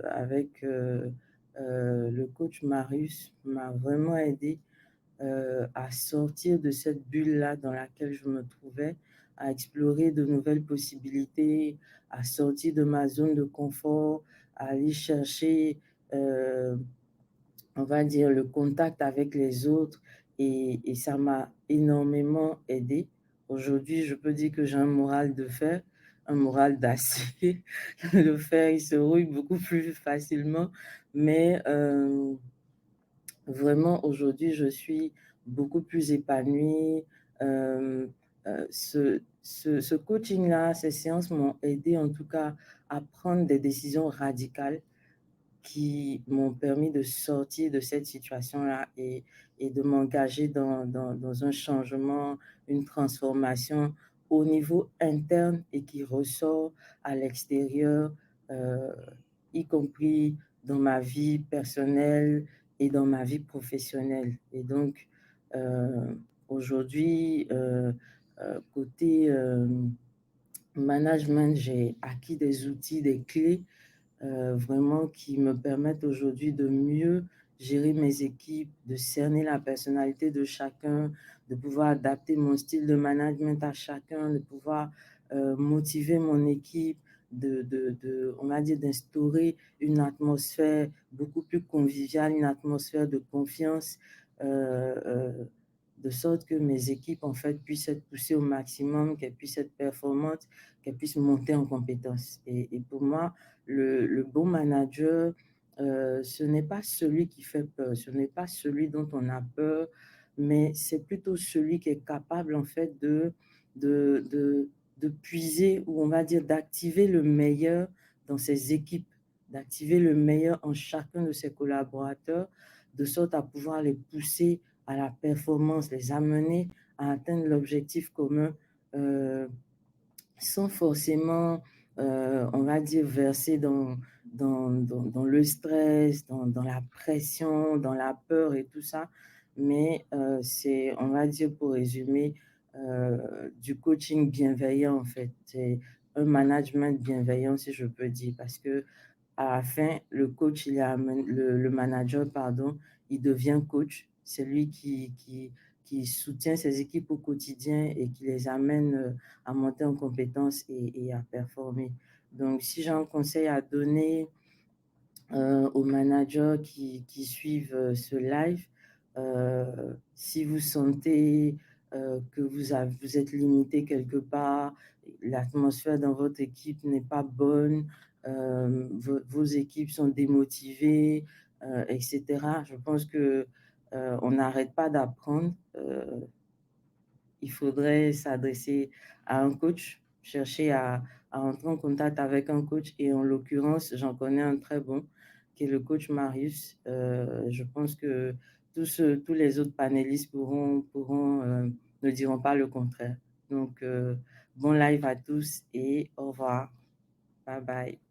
avec le coach Marius m'a vraiment aidé à sortir de cette bulle-là dans laquelle je me trouvais, à explorer de nouvelles possibilités, à sortir de ma zone de confort, à aller chercher, euh, on va dire, le contact avec les autres et ça m'a énormément aidé. Aujourd'hui, je peux dire que j'ai un moral de fer, un moral d'acier. Le fer, il se rouille beaucoup plus facilement, mais vraiment, aujourd'hui, je suis beaucoup plus épanouie. Hem, ce coaching-là, ces séances m'ont aidé en tout cas à prendre des décisions radicales qui m'ont permis de sortir de cette situation-là et de m'engager dans un changement, une transformation au niveau interne et qui ressort à l'extérieur, heu, y compris dans ma vie personnelle et dans ma vie professionnelle. Et donc, aujourd'hui, côté, management, j'ai acquis des outils, des clés vraiment qui me permettent aujourd'hui de mieux gérer mes équipes, de cerner la personnalité de chacun, de pouvoir adapter mon style de management à chacun, de pouvoir motiver mon équipe, on va dire, d'instaurer une atmosphère beaucoup plus conviviale, une atmosphère de confiance, euh, euh, de sorte que mes équipes, en fait, puissent être poussées au maximum, qu'elles puissent être performantes, qu'elles puissent monter en compétences. Et pour moi, le bon manager, ce n'est pas celui qui fait peur, ce n'est pas celui dont on a peur, mais c'est plutôt celui qui est capable, en fait, de, de, de puiser, ou on va dire d'activer le meilleur dans ses équipes, d'activer le meilleur en chacun de ses collaborateurs, de sorte à pouvoir les pousser à la performance, les amener à atteindre l'objectif commun, euh, sans forcément, on va dire, verser dans le stress, dans la pression, dans la peur et tout ça. Mais c'est, on va dire, pour résumer, du coaching bienveillant, en fait. C'est un management bienveillant, si je peux dire, parce que à la fin, le manager, pardon, il devient coach. C'est lui qui soutient ses équipes au quotidien et qui les amène à monter en compétences et à performer. Donc, si j'ai un conseil à donner aux managers qui suivent ce live, si vous sentez que vous êtes limité quelque part, l'atmosphère dans votre équipe n'est pas bonne, vos équipes sont démotivées, etc. Je pense que on n'arrête pas d'apprendre. Il faudrait s'adresser à un coach, chercher à entrer en contact avec un coach. Et en l'occurrence, j'en connais un très bon, qui est le coach Marius. Je pense que tous les autres panélistes ne diront pas le contraire. Donc, bon live à tous et au revoir. Bye bye.